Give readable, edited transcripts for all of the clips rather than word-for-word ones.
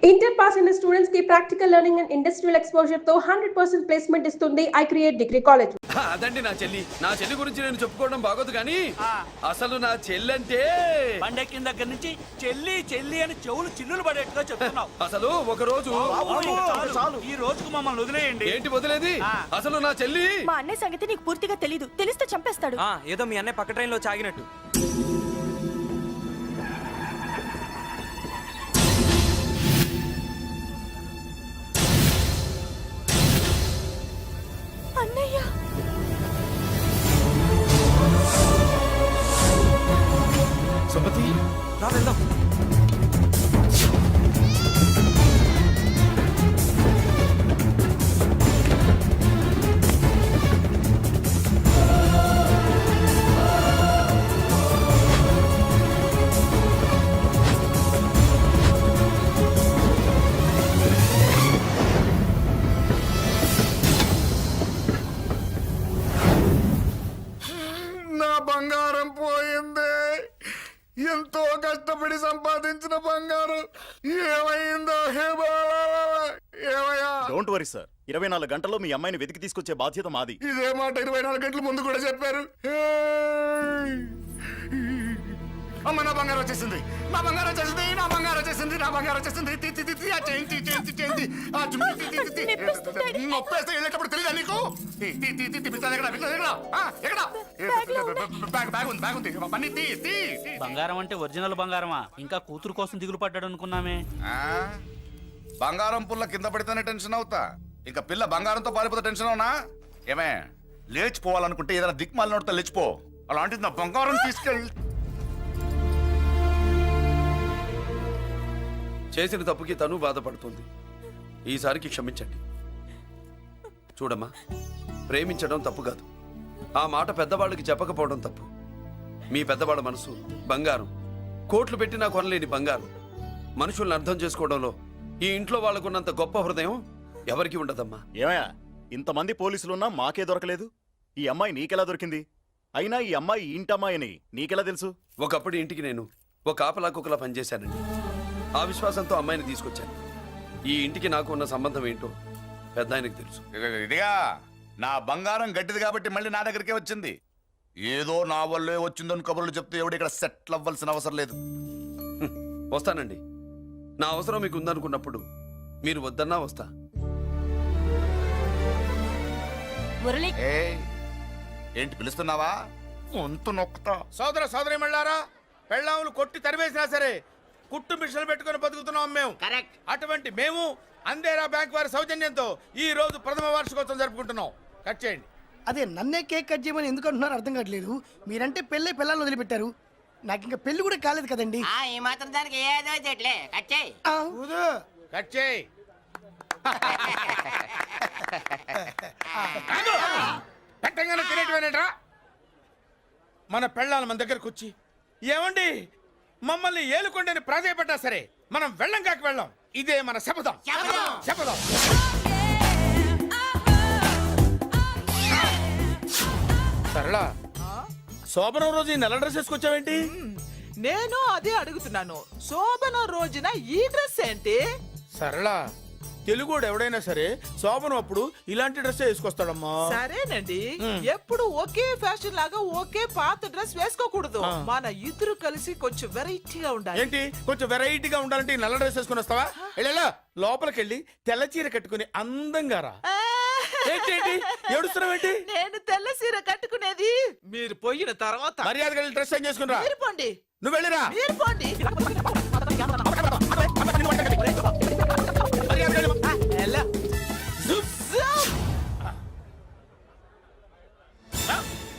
Inter pass అయిన students కి practical learning and industrial exposure తో 100% ప్లేస్మెంట్ ఇస్తుంది ఐ క్రియేట్ డిగ్రీ కాలేజ్. అదండి నా చెల్లి గురించి నేను చెప్పుకోవడం బాగోదు కానీ అసలు నా చెల్లి అంటే పండెక్కిన దగ్గర నుంచి చెల్లి చెల్లి అని చెవులు చిల్లులు పడేట్టుగా చెప్తున్నావు. అసలు ఒక రోజు ఈ రోజుకు మమ్మల్ని వదిలేయండి. ఏంటి వదిలేది? అసలు నా చెల్లి మా అన్నయ్య సంగతి నీకు పూర్తిగా తెలీదు. తెలిస్తే చంపేస్తాడు. ఏదో మీ అన్నయ్య పక్క ట్రైన్ లో చాగినట్టు. అన్నయ్య సుమతి రా వెళ్దాం. నా బంగారం పోయింది. ఎంతో కష్టపడి సంపాదించిన బంగారం ఏమైందో హే బాబా, ఏమయ్యా? డోంట్ వరీ సార్, 24 గంటల్లో మీ అమ్మాయిని వెతికి తీసుకొచ్చే బాధ్యత మాది. ఇదే మాట 24 గంటల ముందు కూడా చెప్పారు. అమ్మ నా బంగారం వచ్చేసింది, నా బంగారం వచ్చేసింది, నా బంగారం వచ్చేసింది, నా బంగారం వచ్చేసింది. ఆ చేయించి చేయించి చేయించి ఆ చుమ్మి నొప్పేస్తే వెళ్ళేటప్పుడు తెలియదా నీకు? బ్యాగ్ ఉంది పని తీ. బంగారం అంటే ఒరిజినల్ బంగారమా? ఇంకా కూతురు కోసం దిగులు పడ్డాడు అనుకున్నామే. బంగారం పుల్ల కింద పడితేనే టెన్షన్ అవుతా, ఇంకా పిల్ల బంగారంతో పారిపోతే టెన్షన్ అవునా? ఏమే లేచిపోవాలనుకుంటే ఏదైనా దిక్మాల నోడితే లేచిపో. అలాంటిది నా బంగారం తీసుకెళ్ళి చేసిన తప్పుకి తను బాధపడుతుంది. ఈసారికి క్షమించండి. చూడమ్మా, ప్రేమించడం తప్పు కాదు, ఆ మాట పెద్దవాళ్ళకి చెప్పకపోవడం తప్పు. మీ పెద్దవాళ్ళ మనసు బంగారం, కోట్లు పెట్టినా కొనలేని బంగారం. మనుషుల్ని అర్థం చేసుకోవడంలో ఈ ఇంట్లో వాళ్ళకున్నంత గొప్ప హృదయం ఎవరికి ఉండదమ్మా. ఏమయ్యా, ఇంతమంది పోలీసులున్నా మాకే దొరకలేదు. ఈ అమ్మాయి నీకెలా దొరికింది? అయినా ఈ అమ్మాయి ఇంటమ్మాయి అని నీకెలా తెలుసు? ఒకప్పుడు ఇంటికి నేను ఒక ఆపలా కుక్కలా పనిచేశానండి. ఆ విశ్వాసంతో అమ్మాయిని తీసుకొచ్చాను. ఈ ఇంటికి నాకు ఉన్న సంబంధం ఏంటో పెద్ద ఆయనకు తెలుసు. ఇదిగా నా బంగారం గట్టిది కాబట్టి మళ్ళీ నా దగ్గరికే వచ్చింది. ఏదో నా వల్లే వచ్చిందని కబుర్లు చెప్తే ఎవడు ఇక్కడ సెటిల్ అవ్వాల్సిన అవసరం లేదు. వస్తానండి. నా అవసరం మీకు ఉందనుకున్నప్పుడు మీరు వద్దన్నా వస్తా. మురళి, ఏంటి పిలుస్తున్నావా? వంతు నొక్కుతా. సోదర సోదరి మళ్ళారా, పెళ్ళాములు కొట్టి తరివేసినా సరే కుట్టు మిషన్లు పెట్టుకుని బతుకుతున్నాం మేము. కరెక్ట్. అటువంటి మేము అందేరా బ్యాంక్ వారి సౌజన్యంతో ఈ రోజు ప్రథమ వార్షికోత్సవం జరుపుకుంటున్నాం. కట్ చేయండి. అదే నన్నే కేక్ కట్ చేయమని ఎందుకు అంటున్నారో అర్థం కావట్లేదు. మీరంటే పెళ్ళే పిల్లల్ని వదిలిపెట్టారు, నాకు ఇంకా పెళ్లి కూడా కాలేదు కదండి. ఈ మాత్రం దానికి ఏదో కట్ చేయి. కట్ చేయి. పెట్టంగానే తినేటివేనేట్రా? మన పెళ్ళాలు మన దగ్గరకు వచ్చి ఏమండి మమ్మల్ని ఏలుకొండని ప్రాధాయపడ్డా సరే మనం వెళ్ళం కాక వెళ్ళాం. ఇదే మన శపథం. శపథం. సరళ, శోభనం రోజు ఈ నల్ల డ్రెస్ వేసుకొచ్చావేంటి? నేను అదే అడుగుతున్నాను. శోభన రోజున ఈ డ్రెస్ ఏంటి? సరళ, తెలుగుడు ఎవడైనా సరే శోభనం అప్పుడు ఇలాంటి డ్రెస్ వేసుకొస్తాడమ్మా. సరేనండి, ఎప్పుడు ఒకే ఫ్యాషన్ లాగా ఒకే పాత డ్రెస్ వేసుకోకూడదు. మన ఇద్దరు కలిసి కొంచెం వెరైటీగా ఉండాలి. ఏంటి కొంచెం వెరైటీగా ఉండాలంటే ఈ నల్ల డ్రెస్ వేసుకుని వస్తావా? వెళ్ళా లోపలికి వెళ్ళి తెల్ల చీర కట్టుకుని అందంగా రా. ఏంటి ఏడుస్తున్నావేంటి? నేను తెల్ల సీర కట్టుకునేది మీరు పోయిన తర్వాత. మర్యాదగా వెళ్ళి డ్రెస్ చేంజ్ చేసుకుని రా. మీరు పోండి. నువ్వు వెళ్ళిరా. మీరు పోండి.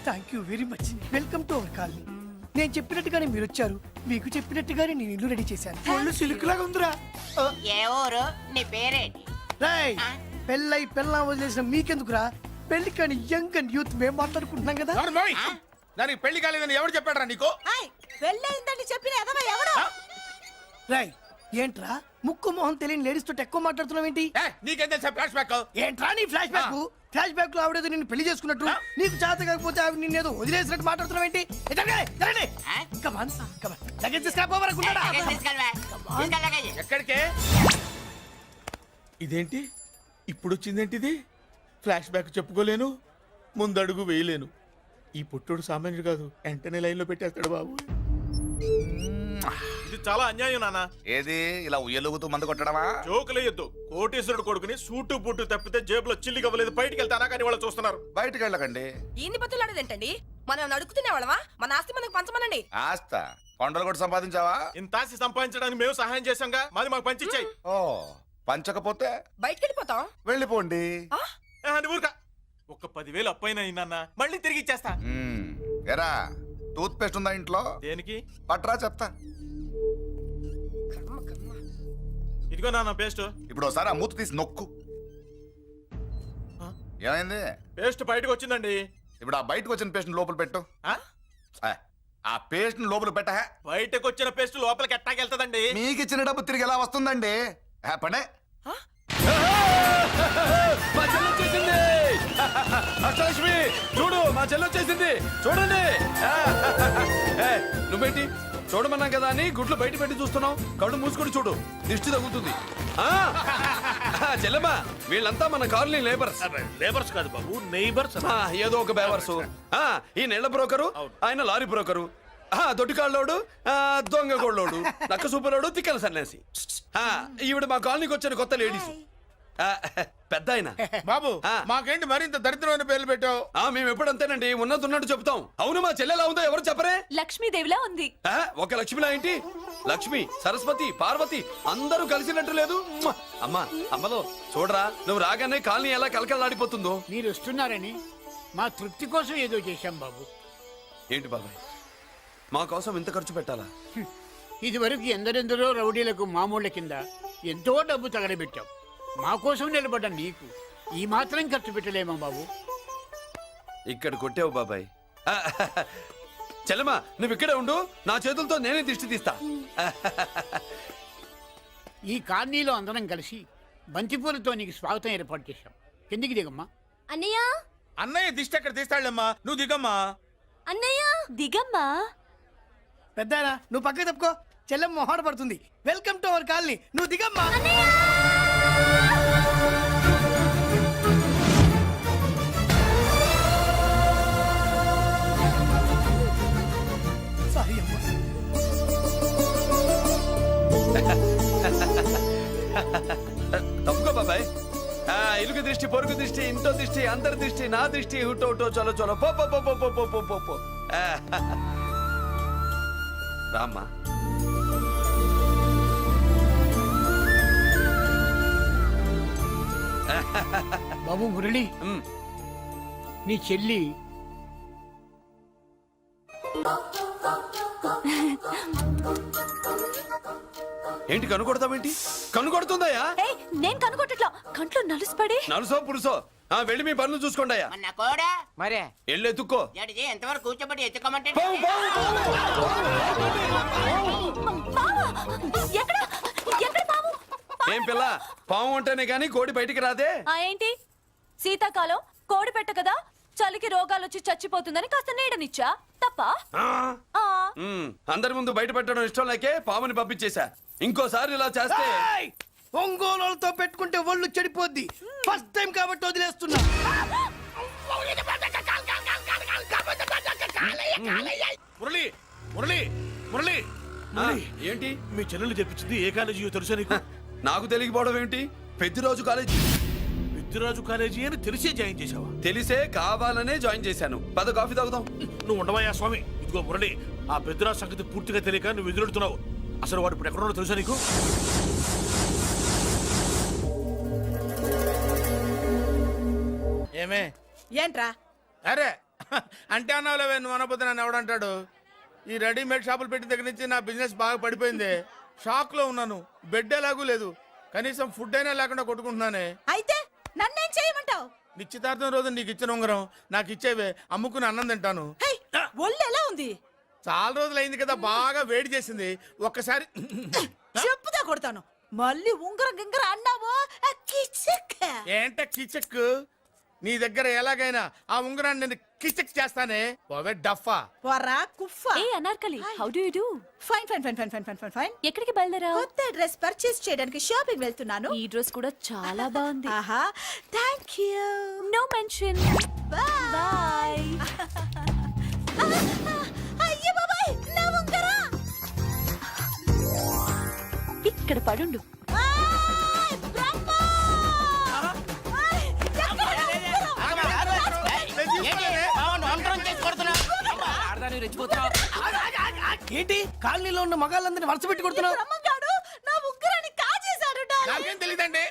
Thank you very much. Welcome to our colony. నేను చెప్పినట్టుగానే మీరు వచ్చారు, మీకు చెప్పినట్టుగానే నేను ఇల్లు రెడీ చేశాను. ఒళ్ళు సిల్క్ లాగా ఉందిరా. ఏ ఊరు? నీ పేరేంటి? రాయ్, పెళ్ళై పెళ్ళా వదిలేసిన మీకెందుకురా? పెళ్లి కాని యంగ్ అండ్ యూత్ మేము మాట్లాడుకుంటున్నాం కదా. దానికి పెళ్లి కాలేదని ఎవరు చెప్పాడరా నీకు? పెళ్ళయిందని చెప్పిన ఎదవ ఎవడు? రాయ్, ఏంట్రా ముక్కు మొహం తెలియని లేడీస్ తోటి ఎక్కువ మాట్లాడుతున్నావు ఏంటి? నీకేం తెలుసా ఫ్లాష్ బ్యాక్? ఏంట్రా నీ ఫ్లాష్ బ్యాక్? ఫ్లాష్ బ్యాక్ లో ఆవిడేదో నిన్ను పెళ్లి చేసుకున్నట్టు, నీకు చేత కాకపోతే ఆవిడ నిన్నేదో వదిలేసినట్టు మాట్లాడుతున్నావు ఏంటి? ఎక్కడికే? ఇదేంటి ఇప్పుడు వచ్చిందేంటి ఇది? ఫ్లాష్ బ్యాక్ చెప్పుకోలేను, ముందడుగు వేయలేను. ఈ పుట్టుడు సామాన్యుడు కాదు, వెంటనే లైన్లో పెట్టేస్తాడు బాబు. ఇది చాలా అన్యాయం నాన్న. ఏది ఇలా ఉయ్యలుగుతూ మందు కొట్టడమా? జోకులేయొద్దు. కోటేశ్వరుడు కొడుకుని సూటు పుట్టు తప్పితే జేబులో చిల్లి కవ్వలేదు, బయటికి వెళ్తానా కానీ వాళ్ళు చూస్తున్నారు. బయటికి వెళ్ళకండి. ఈయన్ని బతులాడేదేంటండి? మనం అడుగుతున్న వాళ్ళమా? మన ఆస్తి మనకు పంచమనండి. ఆస్త కొండలు కూడా సంపాదించావా? ఇంత ఆస్తి సంపాదించడానికి మేము సహాయం చేశాంగా, మాది మాకు పంచిచ్చాయి. ఓ పంచకపోతే బయటికి వెళ్ళిపోతాం. వెళ్ళిపోండి. ఊరుక ఒక్క 10,000 అప్పైనా నాన్న, మళ్ళీ తిరిగి ఇచ్చేస్తా. ఎరా టూత్ పేస్ట్ ఉందా ఇంట్లో? దేనికి? పట్రా చెప్తా. ఇదిగో నాన్న పేస్ట్. ఇప్పుడు ఒకసారి ఆ మూత తీసి నొక్కు. ఏమైంది? పేస్ట్ బయటకు వచ్చిందండి. ఇప్పుడు ఆ బయటకు వచ్చిన పేస్ట్ లోపల పెట్టు. ఆ పేస్ట్ లోపల పెట్ట. బయటకు వచ్చిన పేస్ట్ లోపలికి ఎట్టాకెళ్తదండి? మీకు ఇచ్చిన డబ్బు తిరిగి ఎలా వస్తుందండి? పడే మా చెల్లి వచ్చేసింది. అష్టలక్ష్మి చూడు, మా చెల్లి వచ్చేసింది చూడండి. నువ్వేంటి చూడమన్నాం కదా అని గుడ్లు బయట పెట్టి చూస్తున్నావు? కళ్ళు మూసుకొని చూడు, దిష్టి తగ్గుతుంది. చెల్లెమ్మా, వీళ్ళంతా మన కాలనీ లేబర్స్. లేబర్స్ కాదు బాబు, నైబర్స్. ఏదో ఒక బేవర్స్. ఈ నెల బ్రోకరు, ఆయన లారీ బ్రోకరు, దొడ్డికాళ్ళోడు, దొంగ గోళ్ళోడు, నక్క సూపరోడు, తిక్కల సన్యాసి. ఈవిడ మా కాలనీకి వచ్చిన కొత్త లేడీస్. పెద్ద ఆయన. బాబు మాకేంటి మరింత దరిద్రమైన పేర్లు పెట్టావు? మేము ఎప్పుడంతేనండి, ఉన్నట్టు చెప్తాం. అవును, మా చెల్లెలా ఉందో ఎవరు చెప్పరే? లక్ష్మీదేవిలా ఉంది. ఒక లక్ష్మిలా ఏంటి? లక్ష్మి, సరస్వతి, పార్వతి అందరూ కలిసినట్టు లేదు. అమ్మా అమ్మలో చూడరా, నువ్వు రాగానే కాలనీ ఎలా కలకలాడిపోతుందో. మీరు వస్తున్నారని మా తృప్తి కోసం ఏదో చేశాం బాబు. ఏంటి బాబాయ్, మా కోసం ఇంత ఖర్చు పెట్టాలా? ఇదివరకు ఎందరెందరో రౌడీలకు మామూళ్ళ కింద ఎంతో డబ్బు తగలబెట్టాం. మా కోసం నిలబడ్డ నీకు ఈ మాత్రం ఖర్చు పెట్టలేమా బాబు? ఇక్కడ కొట్టావు బాబాయ్. చెల్లెమ్మా, నువ్వు ఇక్కడే ఉండు, నా చేతులతో నేనే దిష్టి తీస్తా. ఈ కాలనీలో అందరం కలిసి బంతిపూలతో నీకు స్వాగతం ఏర్పాటు చేశాం. కిందికి దిగమ్మా. అన్నయ్య, అన్నయ్య దిష్టి ఎక్కడ తీస్తాడమ్మా, నువ్వు దిగమ్మా. అన్నయ్య దిగమ్మా. పెద్దారా, నువ్వు పక్కకి తప్పుకో, చెల్లెమ్మ మొహాట పడుతుంది. వెల్కమ్ టు అవర్ కాలనీ, నువ్వు దిగమ్మా. సారీ అమ్మా. తప్పుకో బాబాయ్. ఇలుగు దృష్టి, పొరుగు దృష్టి, ఇంటో దృష్టి, అందరి దృష్టి, నా దృష్టి, హుటో హుటో, చలో చలో, పో పో పో పో పో పో పో పో. రామ్మా. బాబు మురళి, నీ చెల్లి ఏంటి కనుకొడతావేంటి? కనుకొడుతుందయ్యా? నేను కనుగొట్టట్లా, కంట్లో నలుసుపడి. నలుసో పురుసో, వెళ్ళి మీ పనులు చూసుకోండి అయ్యా. మన కోడా మరే వెళ్ళి ఎత్తుక్కో. జడిజీ ఎంతవరకు కూర్చోబెట్టి ఎత్తుకోమంటే పావు, పావు. ఎక్కడ ఎక్కడ పాము? ఏం పిల్ల, పాము అంటేనే గాని కోడి బయటికి రాదే. ఏంటి శీతాకాలం కోడి పెట్ట కదా, చలికి రోగాలు వచ్చి చచ్చిపోతుందని కాస్త నీడనిచ్చా, తప్ప? అందరి ముందు బయట పెట్టడం ఇష్టం లేకే పాముని పంపించేశా. ఇంకోసారి ఇలా చేస్తే ఒంగోలుతో పెట్టుకుంటే ఒళ్ళు చెడిపోద్ది. ఫస్ట్ టైం కాబట్టి వదిలేస్తున్నా. మురళి మురళి మురళి ఏంటి మీ చెల్లెలు చెప్పించింది ఏ కాలేజీ తెలుసా నీకు? నాకు తెలియకపోవడం ఏంటి? పెద్దిరాజు కాలేజీ. పెద్దిరాజు కాలేజీ అని తెలిసే జాయిన్ చేసావా? తెలిసే కావాలనే జాయిన్ చేశాను. పద కాఫీ తాగుదాం. నువ్వు ఉండవయ్యా స్వామి. ఇదిగో మురళి, ఆ పెద్దిరాజు సంగతి పూర్తిగా తెలియక నువ్వు ఎదురెడుతున్నావు. అసలు వాడు ఇప్పుడు ఎక్కడున్నాడో తెలుసా నీకు? ఏమే ఏంట్రా? అరే అంటే అన్నావులేవే, నువ్వు అనబోతే నన్ను ఎవడంటాడు? ఈ రెడీమేడ్ షాపులు పెట్టిన దగ్గర నుంచి నా బిజినెస్ బాగా పడిపోయింది. షాక్ లో ఉన్నాను. బెడ్ ఎలాగూ లేదు, కనీసం ఫుడ్ అయినా లేకుండా కొట్టుకుంటున్నానే. అయితే నన్నేం చేయమంటావు? నిశ్చితార్థం రోజు నీకు ఇచ్చిన ఉంగరం నాకు ఇచ్చేవే, అమ్ముకుని అన్నం తింటాను. ఒళ్ళు ఎలా ఉంది? చాలా రోజులు అయింది కదా, బాగా వేడి చేసింది. ఒక్కసారి చెప్పుదా కొడతాను. మళ్ళీ ఉంగరం గింగర అన్నావో ఏంట కిచెక్? నీ దగ్గర ఎలాగైనా ఆ ఉంగరాన్ని నేను కిచక్ చేస్తానే పోవే డఫా. పోరా కుఫ్ఫా. ఏ Anarkali how do you do? Fine fine fine fine fine fine fine fine. ఎక్కడికి బయలుదేరావు? కొత్త డ్రెస్ పర్చేస్ చేయడానికి షాపింగ్ వెళ్తున్నాను. ఈ డ్రెస్ కూడా చాలా బాగుంది. ఆహా thank you. No mention. Bye. అయ్యో బాబాయ్ నా ఉంగరా ఇక్కడ పడుండు. ఏంటి కాలనీలో ఉన్న మగాళ్ళందరినీ వరుస పెట్టి కొడుతున్నావు? బ్రహ్మంగాడు నా ఉంగరాన్ని కాజేశాడు. నాకేం తెలియదండి.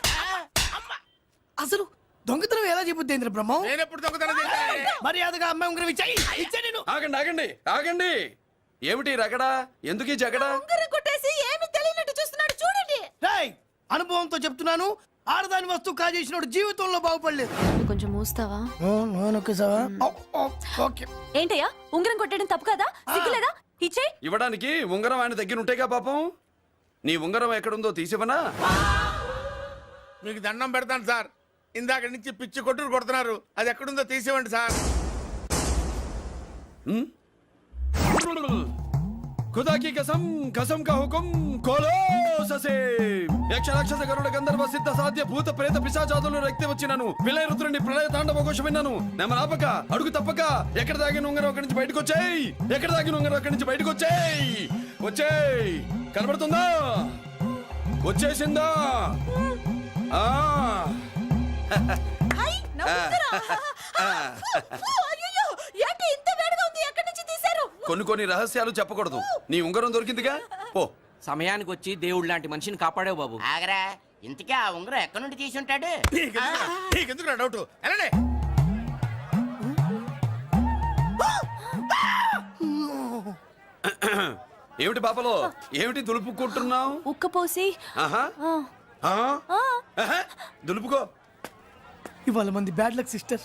అసలు దొంగతనం ఎలా చెబుద్ది బ్రహ్మం? నేను ఎప్పుడు దొంగతనం చేశాను? మర్యాదగా అమ్మాయి ఉంగరం ఇచ్చా నేను. ఆగండి ఆగండి ఆగండి. ఏమిటి రగడా? ఎందుకు ఈ జగడా? ఉంగరం కొట్టేసి ఏమీ తెలియనట్టు చూస్తున్నాడు చూడండి. రేయ్, అనుభవంతో చెప్తున్నాను, ఆడదాని వస్తువు కాజేసినోడు జీవితంలో బాగుపడలేదు. నువ్వు కొంచెం మూస్తావా? ఓకే. ఏంటయ్యా ఉంగరం కొట్టడం తప్పు కదా? సిగ్గులేదా? ఇచ్చే. ఇవ్వడానికి ఉంగరం ఆయన దగ్గర ఉంటేగా పాపం. నీ ఉంగరం ఎక్కడుందో తీసివనా? మీకు దండం పెడతాను సార్. ఇందాక నుంచి పిచ్చి కొట్టుడు కొడుతున్నారు. అది ఎక్కడుందో తీసివ్వండి సార్. खुदा की कसम कसम का हुकुम खोलो ससे యక్ష రాక్షస గరుడ గంధర్వ సిద్ధ సాధ్య భూత ప్రేత పిశాచాదులు రక్తి వచ్చినాను విలయ రుద్రుని ప్రళయ తాండవ ఘోషం విన్నాను. నెమరాపక అడుగు తప్పక ఎక్కడ దాగిన ఉంగరం అక్కడి నుంచి బయటకు వచ్చేయ్. ఎక్కడ దాగిన ఉంగరం అక్కడి నుంచి బయటకు వచ్చేయ్. వచ్చేయ్. కనబడుతుందా? వచ్చేసిందా? ఆ హై నా ఉంగరా. అయ్యో ఏంటి ఇంత వేడిగా ఉంది? ఎక్కడి నుంచి తీశారు? కొన్ని రహస్యాలు చెప్పకూడదు. నీ ఉంగరం దొరికిందిగా పో. సమయానికి వచ్చి దేవుడు లాంటి మనిషిని కాపాడావు బాబు. ఆగరా, ఇంతకీ ఆ ఉంగరం ఎక్కడి నుండి తీసి ఉంటాడు? నీకెందుకు డౌట్? వెళ్ళండి. ఏమిటి పాపలో? ఏమిటి దులుపుకుంటున్నావు? ఉక్కపోసి. ఆహా. ఆహా. దులుపుకో. ఇవాళ మంది బ్యాడ్ లక్ సిస్టర్.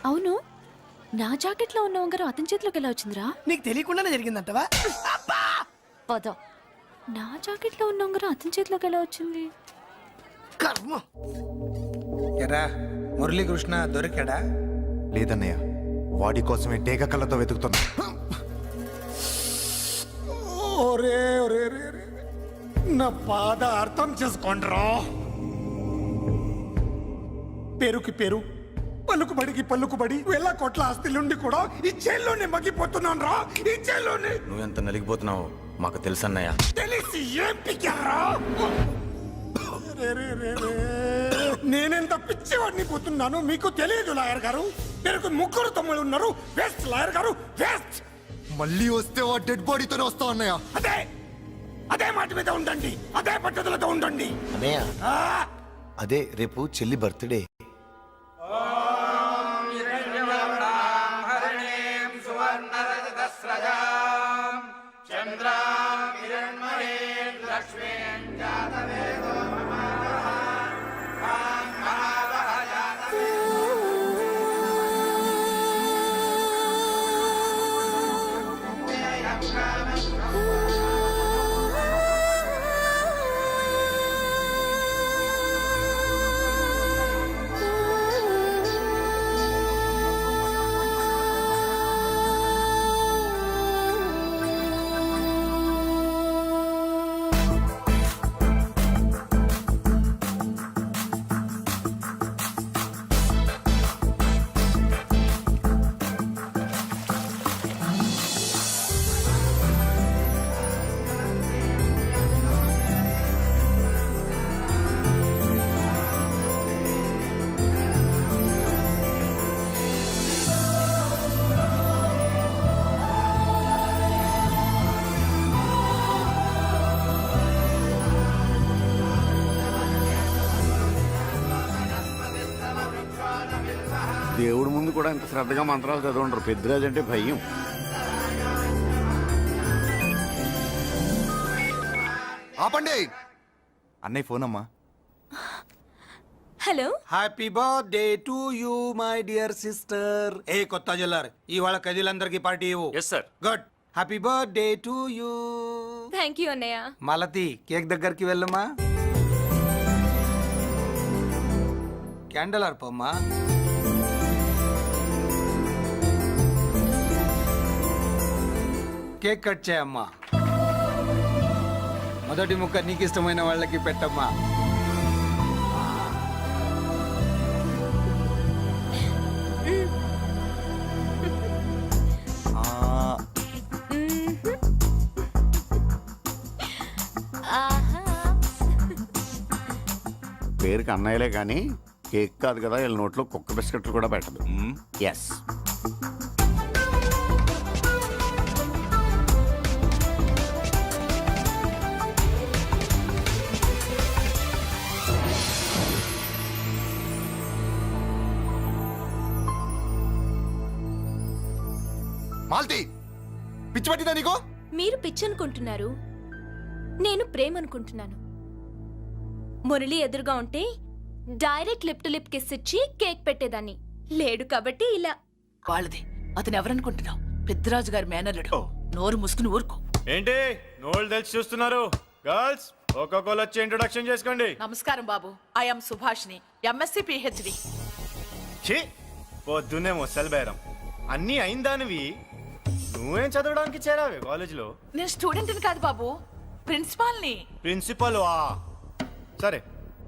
అవును, నా జాకెట్ లో ఉన్న ఉంగరం అతని చేతిలోకి ఎలా వచ్చిందిరా? నీకు తెలియకుండానే జరిగిందంటవా? పద. నా జాకెట్ లో ఉన్న ఉంగరం అతని చేతిలోకి ఎలా వచ్చింది? కర్మ. ఎరా మురళీకృష్ణ దొరికాడా? లేదన్నయ్య, వాడి కోసమే డేగ కళ్ళతో వెతుకుతున్నా. ఒరే ఒరే ఒరే, నా బాధ అర్థం చేసుకోండిరా. పేరుకి పేరు, పలుకుబడికి పలుకుబడి వేల కోట్ల ఆస్తిలుండి కూడా ఈ జైల్లోనే మగ్గిపోతున్నాను రా. ఈ జైల్లోనే. నువ్వెంత నలిగిపోతున్నావు మాకు తెలుసన్నయ్య. తెలిసి ఏం పిక్కారా? నేనెంత పిచ్చివాడిని పోతున్నాను మీకు తెలియదు లాయర్ గారు. పేరుకు ముగ్గురు తమ్ముళ్ళు ఉన్నారు. వేస్ట్ లాయర్ గారు, వేస్ట్. మళ్ళీ వస్తే ఆ డెడ్ బాడీతోనే వస్తా అన్నయ్య. అదే అదే మాట మీద ఉండండి, అదే పట్టుదలతో ఉండండి అన్నయ్య. ఆ! అదే రేపు చెల్లి బర్త్డే. దేవుడి ముందు కూడా ఇంత శ్రద్ధగా మంత్రాలు చదవంటారు. పెద్దరాజు అంటే భయం. ఆపండి. అన్నయ్య ఫోన్ అమ్మా. Hello. Happy birthday to you my dear sister. ఏ కొత్త జల్లార్, ఇవాళ కదిలందరికి పార్టీ ఇవ్వు. Yes sir. Good. Happy birthday to you. Thank you అన్నయ్య. మలతి కేక్ దగ్గరికి వెళ్ళమ్మా. క్యాండల్ ఆర్పమ్మా. కేక్ కట్ చేయమ్మా. మొదటి ముక్క నీకు ఇష్టమైన వాళ్ళకి పెట్టమ్మా. పేరుకి అన్నయ్యలే కానీ కేక్ కాదు కదా వీళ్ళ నోట్లో కుక్క బిస్కెట్లు కూడా పెట్టదు. ఎస్. మాల్తి పిచ్చి పట్టిందా నీకు? మీరు పిచ్చి అనుకుంటున్నారు, నేను ప్రేమ అనుకుంటున్నాను. మురళి ఎదురుగా ఉంటే direct lip to lip kiss ఇచ్చి కేక్ పెట్టేదాన్ని. లేడు కాబట్టి ఇలా. వాళ్ళది. అతను ఎవరనుకుంటున్నావు? పెద్దరాజు గారి మేనల్లుడు. నోరు మూసుకుని ఊరుకో. ఏంటి నోళ్ళు తెలిసి చూస్తున్నారు? గర్ల్స్ ఒక్కొక్కరు వచ్చి ఇంట్రొడక్షన్ చేసుకోండి. నమస్కారం బాబు. I'm Subhashini, MSc PhD. ఛీ, పొద్దున్నే ముసలి బేరం అన్నీ అయిందానివి. నువ్వేం చదవడానికి చేరావే కాలేజీలో? నేను స్టూడెంట్ని కాదు బాబు, ప్రిన్సిపాల్ని. ప్రిన్సిపల్ వా? సరే,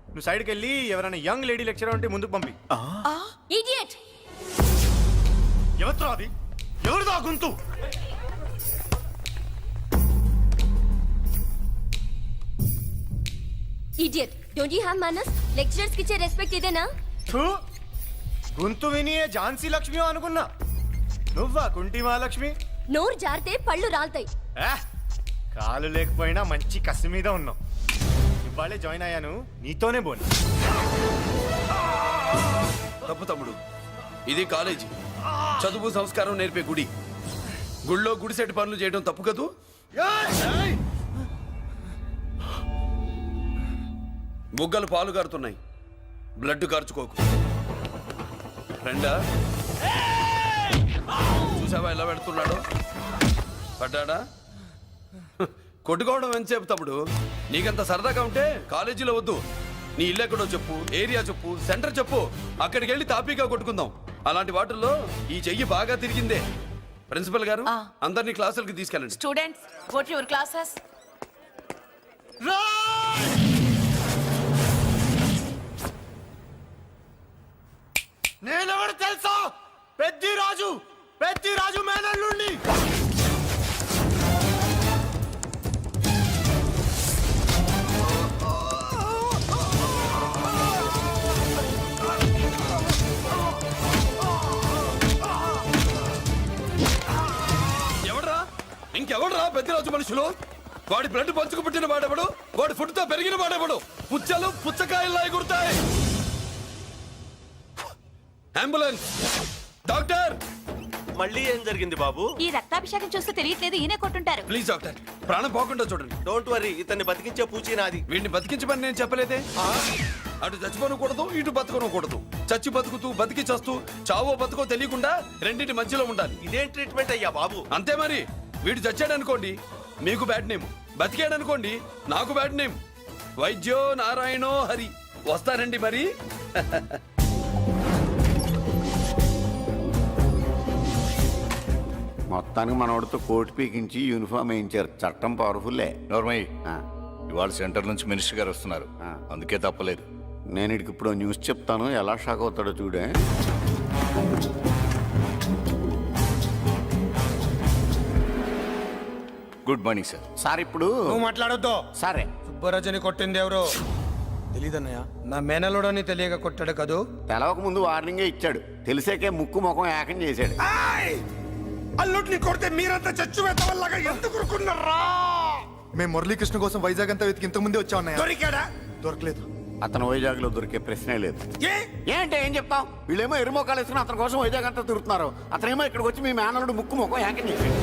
నువ్వు సైడ్కి వెళ్ళి ఎవరైనా యంగ్ లేడీ లెక్చరర్ ఉంటే ముందుకు పంపి. ఇడియట్! ఎవరితో అది? ఎవరిదో గుంతు? ఇడియట్! డోంట్ యు హావ్ మనస్? లెక్చరర్స్ కి ఇచ్చే రెస్పెక్ట్ ఇదేనా? గొంతు విని ఝాన్సీ లక్ష్మి అనుకున్నా. నువ్వా కుంటి మహాలక్ష్మి? నోరు జారితే పళ్ళు రాల్తాయి. కాలు లేకపోయినా మంచి కసి మీద ఉన్నావు. ఇవాళే జాయిన్ అయ్యాను, నీతోనే బోని. తప్పు తమ్ముడు, ఇది కాలేజీ. చదువు సంస్కారం నేర్పే గుడి. గుళ్ళో గుడిసెట్టి పనులు చేయడం తప్పు కదూ? బుగ్గలు పాలు గారుతున్నాయి, బ్లడ్ కార్చుకోకు. ఫ్రెండా, చూసావా ఎలా పెడుతున్నాడు? పడ్డాడా? కొట్టుకోవడం ఎంతసేపు తమ్ముడు? నీకంత సరదాగా ఉంటే కాలేజీలో వద్దు. నీ ఇల్లు ఎక్కడో చెప్పు, ఏరియా చెప్పు, సెంటర్ చెప్పు, అక్కడికి వెళ్ళి తాపీగా కొట్టుకుందాం. అలాంటి వాటిల్లో ఈ చెయ్యి బాగా తిరిగిందే. ప్రిన్సిపల్ గారు, అందరినీ క్లాసులకి తీసుకెళ్ళండి. Students, go to your classes. నేనెవరు తెలుసా? పెద్దిరాజు, పెద్దిరాజు మేనల్లుండి. ఎవడ్రా? ఇంకెవడ్రా పెద్దిరాజు మనుషులు? వాడి బ్లడ్ పంచుకు పుట్టిన వాడెవడు? వాడి ఫుడ్ తో పెరిగిన వాడెవడు? పుచ్చలు పుచ్చకాయల్లా ఎగురుతాయి. అంబులెన్స్! డాక్టర్! మళ్ళీ ఏం జరిగింది బాబు? ఈ రక్తాభిషేకం చూస్తే తెలియట్లేదు, ఈయనే కొట్టుంటారు. ప్లీజ్ డాక్టర్, ప్రాణం పోకుండా చూడండి. డోంట్ వరీ, ఇతన్ని బతికించే పూచి నాది. వీడిని బతికించమని నేను చెప్పలేదే. అటు చచ్చిపోనకూడదు, ఇటు బతకనకూడదు. చచ్చి బతుకుతూ, బతికి చస్తూ, చావో బతుకో తెలియకుండా రెండింటి మధ్యలో ఉండాలి. ఇదేం ట్రీట్మెంట్ అయ్యా బాబు? అంతే మరి. వీడు చచ్చాడు అనుకోండి, మీకు బ్యాడ్ నేమ్. బతికాడు అనుకోండి, నాకు బ్యాడ్ నేమ్. వైద్యో నారాయణో హరి. వస్తారండి మరి. మొత్తానికి మనోడితో కోట్ పీకించి యూనిఫామ్ వేయించారు. చట్టం పవర్ఫుల్లే. నోర్మయ్య, ఇవాళ సెంటర్ నుంచి మినిస్టర్ గారు వస్తున్నారు, అందుకే తప్పలేదు. నేను ఇడికి ఇప్పుడు న్యూస్ చెప్తాను, ఎలా షాక్ అవుతాడో చూడే. Good morning sir. సార్ ఇప్పుడు నువ్వు మాట్లాడొద్దు. సరే, సుబ్బరాజుని కొట్టింది ఎవరు? తెలీదన్నయ్య. నా మేనలోడని తెలియక కొట్టాడు కదూ. తెలవక ముందు వార్నింగే ఇచ్చాడు, తెలిసాకే ముక్కు ముఖం ఏకం చేశాడు. అల్లుడిని కొడితే మీరంతా చచ్చువేతవల్లాగా ఎందుకు ఊరుకున్నారా? మేము మురళీకృష్ణ కోసం వైజాగ్ అంతా వెతికి ఇంతకు ముందే వచ్చా ఉన్నాయా? దొరికాడా? దొరకలేదు. అతను వైజాగ్ లో దొరికే ప్రశ్నే లేదు. ఏంటి ఏం చెప్తాం? వీళ్ళేమో ఎరుమోకాలు వేసుకుని అతని కోసం వైజాగ్ అంతా తిరుగుతున్నారు. అతనేమో ఇక్కడికి వచ్చి మీ మేనలుడు ముక్కు ముఖం ఏకం చేశాడు.